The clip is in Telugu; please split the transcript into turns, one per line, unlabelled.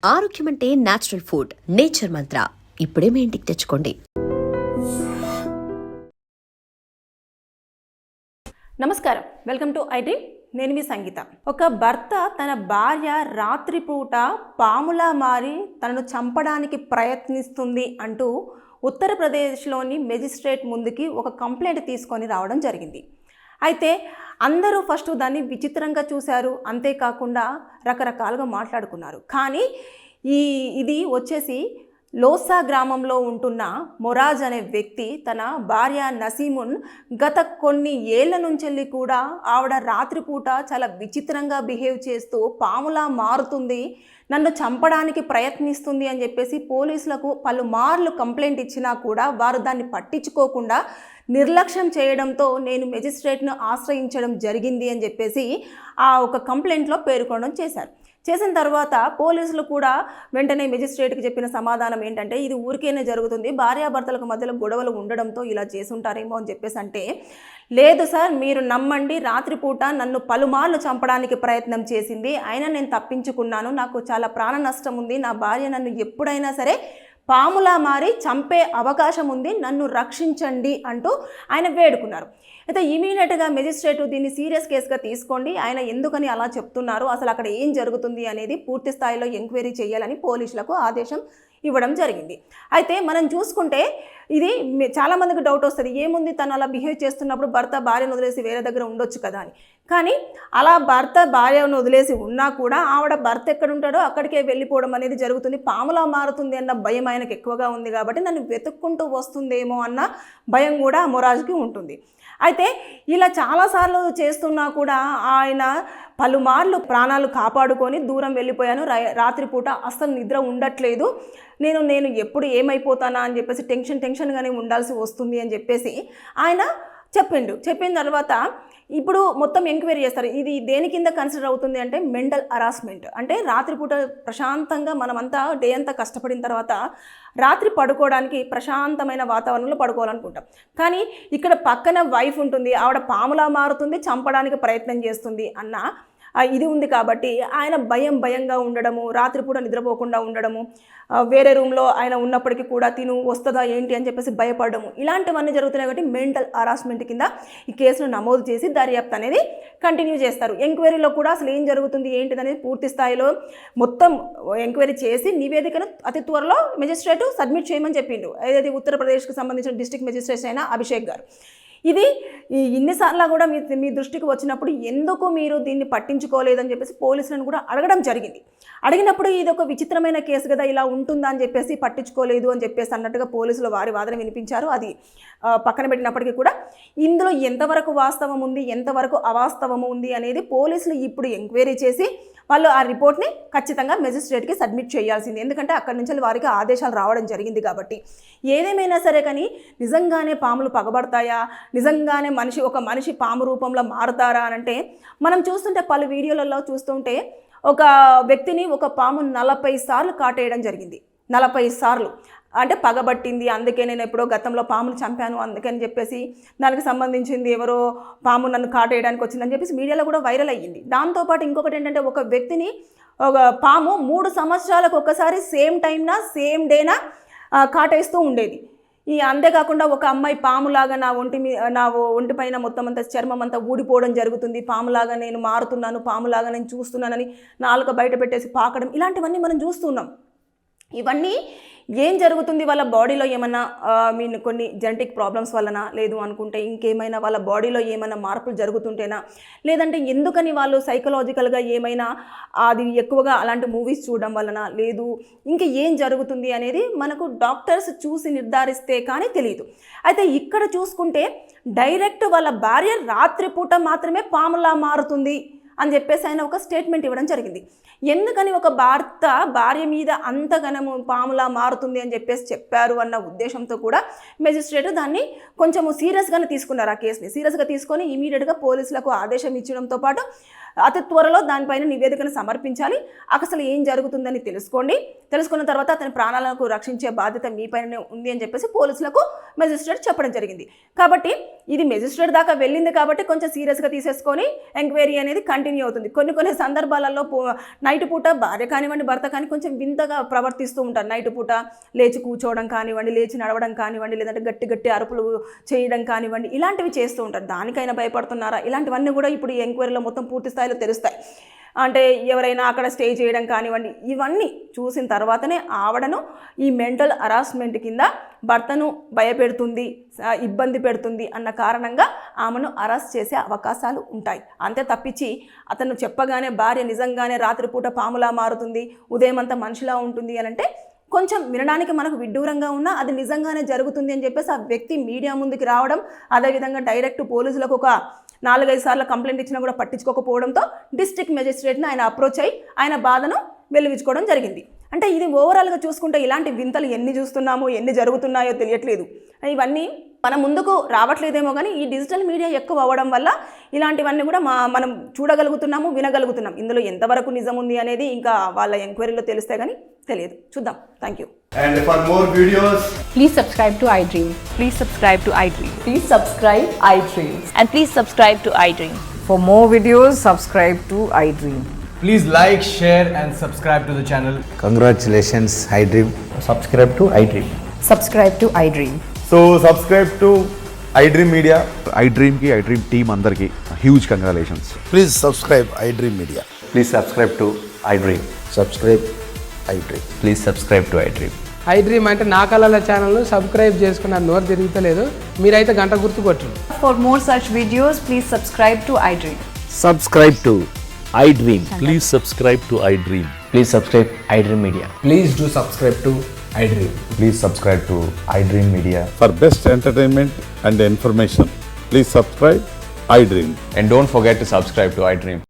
ఆరోగ్యం అంటే నేచురల్ ఫుడ్. నేచర్ మంత్ర ఇప్పుడే మీ ఇంటికి తెచ్చుకోండి.
నమస్కారం, వెల్కమ్ టు ఐ డ్రీమ్. నేను మీ సంగీత. ఒక భర్త తన భార్య రాత్రిపూట పాములా మారి తనను చంపడానికి ప్రయత్నిస్తుంది అంటూ ఉత్తరప్రదేశ్లోని మెజిస్ట్రేట్ ముందుకి ఒక కంప్లైంట్ తీసుకొని రావడం జరిగింది. అయితే అందరూ ఫస్ట్ దాన్ని విచిత్రంగా చూశారు, అంతేకాకుండా రకరకాలుగా మాట్లాడుకున్నారు. కానీ ఇది వచ్చేసి లోసా గ్రామంలో ఉంటున్న మొరాజ్ అనే వ్యక్తి తన భార్య నసీమున్ గత కొన్ని ఏళ్ల నుంచి కూడా ఆవిడ రాత్రిపూట చాలా విచిత్రంగా బిహేవ్ చేస్తూ పాములా మారుతుంది, నన్ను చంపడానికి ప్రయత్నిస్తుంది అని చెప్పేసి పోలీసులకు పలుమార్లు కంప్లైంట్ ఇచ్చినా కూడా వారు దాన్ని పట్టించుకోకుండా నిర్లక్ష్యం చేయడంతో నేను మెజిస్ట్రేట్ను ఆశ్రయించడం జరిగింది అని చెప్పేసి ఆ ఒక కంప్లైంట్లో పేర్కొనడం చేసిన తర్వాత పోలీసులు కూడా వెంటనే మెజిస్ట్రేట్కి చెప్పిన సమాధానం ఏంటంటే, ఇది ఊరికేనే జరుగుతుంది, భార్యాభర్తలకు మధ్యలో గొడవలు ఉండడంతో ఇలా చేసుంటారేమో అని చెప్పేసి అంటే, లేదు సార్, మీరు నమ్మండి, రాత్రిపూట నన్ను పలుమార్లు చంపడానికి ప్రయత్నం చేసింది, అయినా నేను తప్పించుకున్నాను, నాకు చాలా ప్రాణ నష్టం ఉంది, నా భార్య నన్ను ఎప్పుడైనా సరే పాములా మారి చంపే అవకాశం ఉంది, నన్ను రక్షించండి అంటూ ఆయన వేడుకున్నారు. అయితే ఇమీడియట్గా మెజిస్ట్రేట్ దీన్ని సీరియస్ కేసుగా తీసుకోండి, ఆయన ఎందుకని అలా చెప్తున్నారు, అసలు అక్కడ ఏం జరుగుతుంది అనేది పూర్తి స్థాయిలో ఎంక్వైరీ చేయాలని పోలీసులకు ఆదేశం ఇవ్వడం జరిగింది. అయితే మనం చూసుకుంటే ఇది చాలామందికి డౌట్ వస్తుంది, ఏముంది తను అలా బిహేవ్ చేస్తున్నప్పుడు భర్త భార్యను వదిలేసి వేరే దగ్గర ఉండొచ్చు కదా అని. కానీ అలా భర్త భార్యను వదిలేసి ఉన్నా కూడా ఆవిడ భర్త ఎక్కడ ఉంటాడో అక్కడికే వెళ్ళిపోవడం అనేది జరుగుతుంది. పాములా మారుతుంది అన్న భయం ఆయనకు ఎక్కువగా ఉంది కాబట్టి నన్ను వెతుక్కుంటూ వస్తుందేమో అన్న భయం కూడా మొరాజ్కి ఉంటుంది. అయితే ఇలా చాలాసార్లు చేస్తున్నా కూడా ఆయన పలుమార్లు ప్రాణాలు కాపాడుకొని దూరం వెళ్ళిపోయాను, రాత్రిపూట అస్సలు నిద్ర ఉండట్లేదు, నేను ఎప్పుడు ఏమైపోతానా అని చెప్పేసి టెన్షన్గానే ఉండాల్సి వస్తుంది అని చెప్పేసి ఆయన చెప్పిన తర్వాత ఇప్పుడు మొత్తం ఎంక్వైరీ చేస్తారు. ఇది దేని కింద కన్సిడర్ అవుతుంది అంటే మెంటల్ హరాస్మెంట్. అంటే రాత్రిపూట ప్రశాంతంగా మనమంతా డే అంతా కష్టపడిన తర్వాత రాత్రి పడుకోవడానికి ప్రశాంతమైన వాతావరణంలో పడుకోవాలనుకుంటాం. కానీ ఇక్కడ పక్కన వైఫ్ ఉంటుంది, ఆవిడ పాములా మారుతుంది, చంపడానికి ప్రయత్నం చేస్తుంది అన్న ఇది ఉంది కాబట్టి ఆయన భయంగా ఉండడము, రాత్రిపూట నిద్రపోకుండా ఉండడము, వేరే రూమ్లో ఆయన ఉన్నప్పటికీ కూడా తిను వస్తుందా ఏంటి అని చెప్పేసి భయపడము, ఇలాంటివన్నీ జరుగుతున్నాయి కాబట్టి మెంటల్ హరాస్మెంట్ కింద ఈ కేసును నమోదు చేసి దర్యాప్తు అనేది కంటిన్యూ చేస్తారు. ఎంక్వైరీలో కూడా అసలు ఏం జరుగుతుంది ఏంటిదనేది పూర్తి స్థాయిలో మొత్తం ఎంక్వైరీ చేసి నివేదికను అతి త్వరలో మెజిస్ట్రేట్ సబ్మిట్ చేయమని చెప్పిండు. ఏదైతే ఉత్తరప్రదేశ్కి సంబంధించిన డిస్ట్రిక్ట్ మెజిస్ట్రేట్ అయిన అభిషేక్ గారు. ఇది ఇన్నిసార్లు కూడా మీ దృష్టికి వచ్చినప్పుడు ఎందుకు మీరు దీన్ని పట్టించుకోలేదని చెప్పేసి పోలీసులను కూడా అడగడం జరిగింది. అడిగినప్పుడు ఇది ఒక విచిత్రమైన కేసు కదా, ఇలా ఉంటుందా అని చెప్పేసి పట్టించుకోలేదు అని చెప్పేసి అన్నట్టుగా పోలీసులు వారి వాదన వినిపించారు. అది పక్కన పెట్టినప్పటికీ కూడా ఇందులో ఎంతవరకు వాస్తవం ఉంది, ఎంతవరకు అవాస్తవము ఉంది అనేది పోలీసులు ఇప్పుడు ఎంక్వైరీ చేసి వాళ్ళు ఆ రిపోర్ట్ని ఖచ్చితంగా మెజిస్ట్రేట్కి సబ్మిట్ చేయాల్సింది. ఎందుకంటే అక్కడి నుంచి వారికి ఆదేశాలు రావడం జరిగింది కాబట్టి. ఏదేమైనా సరే కానీ నిజంగానే పాములు పగబడతాయా, నిజంగానే ఒక మనిషి పాము రూపంలో మారుతారా అని అంటే మనం చూస్తుంటే పలు వీడియోలలో చూస్తుంటే ఒక వ్యక్తిని ఒక పాము 40 సార్లు కాటేయడం జరిగింది. 40 సార్లు అంటే పగబట్టింది, అందుకే నేను ఎప్పుడో గతంలో పామును చంపాను అందుకని చెప్పేసి దానికి సంబంధించింది ఎవరో పాము నన్ను కాటేయడానికి వచ్చిందని చెప్పేసి మీడియాలో కూడా వైరల్ అయ్యింది. దాంతోపాటు ఇంకొకటి ఏంటంటే ఒక వ్యక్తిని ఒక పాము 3 సంవత్సరాలకు ఒకసారి సేమ్ టైంన సేమ్ డేన కాటేస్తూ ఉండేది. అంతేకాకుండా ఒక అమ్మాయి పాములాగా నా ఒంటిపైన మొత్తం అంతా చర్మం అంతా ఊడిపోవడం జరుగుతుంది, పాములాగా నేను మారుతున్నాను, పాములాగా నేను చూస్తున్నానని నాలుక బయట పెట్టేసి పాకడం, ఇలాంటివన్నీ మనం చూస్తున్నాం. ఇవన్నీ ఏం జరుగుతుంది, వాళ్ళ బాడీలో ఏమన్నా కొన్ని జెనెటిక్ ప్రాబ్లమ్స్ వలన, లేదు అనుకుంటే ఇంకేమైనా వాళ్ళ బాడీలో ఏమైనా మార్పులు జరుగుతుంటేనా, లేదంటే ఎందుకని వాళ్ళు సైకలాజికల్గా ఏమైనా అది ఎక్కువగా అలాంటి మూవీస్ చూడడం వలన, లేదు ఇంకా ఏం జరుగుతుంది అనేది మనకు డాక్టర్స్ చూసి నిర్ధారిస్తే కానీ తెలియదు. అయితే ఇక్కడ చూసుకుంటే డైరెక్ట్ వాళ్ళ భార్య రాత్రిపూట మాత్రమే పాములా మారుతుంది అని చెప్పేసి ఆయన ఒక స్టేట్మెంట్ ఇవ్వడం జరిగింది. ఎందుకని ఒక భర్త భార్య మీద అంతగనము పాములా మారుతుంది అని చెప్పేసి చెప్పారు అన్న ఉద్దేశంతో కూడా మెజిస్ట్రేట్ దాన్ని కొంచెము సీరియస్గానే తీసుకున్నారు. ఆ కేసుని సీరియస్గా తీసుకొని ఇమీడియట్గా పోలీసులకు ఆదేశం ఇచ్చడంతో పాటు అతి త్వరలో దానిపైన నివేదికను సమర్పించాలి, అసలు ఏం జరుగుతుందని తెలుసుకున్న తర్వాత అతని ప్రాణాలకు రక్షించే బాధ్యత మీపైనే ఉంది అని చెప్పేసి పోలీసులకు మెజిస్ట్రేట్ చెప్పడం జరిగింది. కాబట్టి ఇది మెజిస్ట్రేట్ దాకా వెళ్ళింది కాబట్టి కొంచెం సీరియస్గా తీసేసుకొని ఎంక్వైరీ అనేది కంటిన్యూ అవుతుంది. కొన్ని సందర్భాలలో నైట్ పూట భార్య కానివ్వండి భర్త కానీ కొంచెం వింతగా ప్రవర్తిస్తూ ఉంటారు. నైట్ పూట లేచి కూర్చోవడం కానివ్వండి, లేచి నడవడం కానివ్వండి, లేదంటే గట్టి అరుపులు చేయడం కానివ్వండి, ఇలాంటివి చేస్తూ ఉంటారు. దానికైనా భయపడుతున్నారా? ఇలాంటివన్నీ కూడా ఇప్పుడు ఈ ఎంక్వైరీలో మొత్తం పూర్తి స్థాయిలో తెలుస్తాయి. అంటే ఎవరైనా అక్కడ స్టే చేయడం కానివ్వండి, ఇవన్నీ చూసిన తర్వాతనే ఆవిడను ఈ మెంటల్ హరాస్మెంట్ కింద భర్తను భయపెడుతుంది, ఇబ్బంది పెడుతుంది అన్న కారణంగా ఆమెను అరెస్ట్ చేసే అవకాశాలు ఉంటాయి. అంతే తప్పించి అతను చెప్పగానే భార్య నిజంగానే రాత్రిపూట పాములా మారుతుంది, ఉదయం అంతా మనిషిలా ఉంటుంది అని అంటే కొంచెం వినడానికి మనకు విడ్డూరంగా ఉన్నా అది నిజంగానే జరుగుతుంది అని చెప్పేసి ఆ వ్యక్తి మీడియా ముందుకు రావడం, అదేవిధంగా డైరెక్ట్ పోలీసులకు ఒక 4-5 సార్లు కంప్లైంట్ ఇచ్చినా కూడా పట్టించుకోకపోవడంతో డిస్ట్రిక్ట్ మెజిస్ట్రేట్ని ఆయన అప్రోచ్ అయ్యి ఆయన బాధను వెలువించుకోవడం జరిగింది. అంటే ఇది ఓవరాల్గా చూసుకుంటే ఇలాంటి వింతలు ఎన్ని చూస్తున్నామో ఎన్ని జరుగుతున్నాయో తెలియట్లేదు. ఇవన్నీ మన ముందుకు రావట్లేదేమో కానీ ఈ డిజిటల్ మీడియా ఎక్కువ అవ్వడం వల్ల ఇలాంటివన్నీ కూడా మనం చూడగలుగుతున్నాము, వినగలుగుతున్నాం. ఇందులో ఎంతవరకు నిజం ఉంది అనేది ఇంకా వాళ్ళ ఎంక్వైరీలో తెలిస్తే కానీ తెలియదు. చూద్దాం. Thank you.
And for more videos,
Please subscribe to iDream.
Please subscribe to iDream.
Please subscribe iDream.
And please subscribe to iDream.
For more videos, subscribe to iDream.
Please like, share and subscribe to the channel.
Congratulations, iDream.
Subscribe to iDream.
Subscribe to iDream.
so subscribe to iDream Media.
iDream ki iDream team andarki huge congratulations.
Please subscribe iDream Media.
Please subscribe to iDream.
Subscribe iDream.
Please subscribe to iDream.
iDream అంటే నా కళల ఛానల్ను సబ్స్క్రైబ్ చేసుకున్న నోరు తిరుగుతలేదు, మీరైతే గంట గుర్తు కొట్టండి.
For more such videos, please subscribe to iDream.
Subscribe to iDream.
Please subscribe to iDream.
Please subscribe iDream Media.
Please do subscribe to iDream.
Please subscribe to iDream Media.
For best entertainment and information, please subscribe iDream.
And don't forget to subscribe to iDream.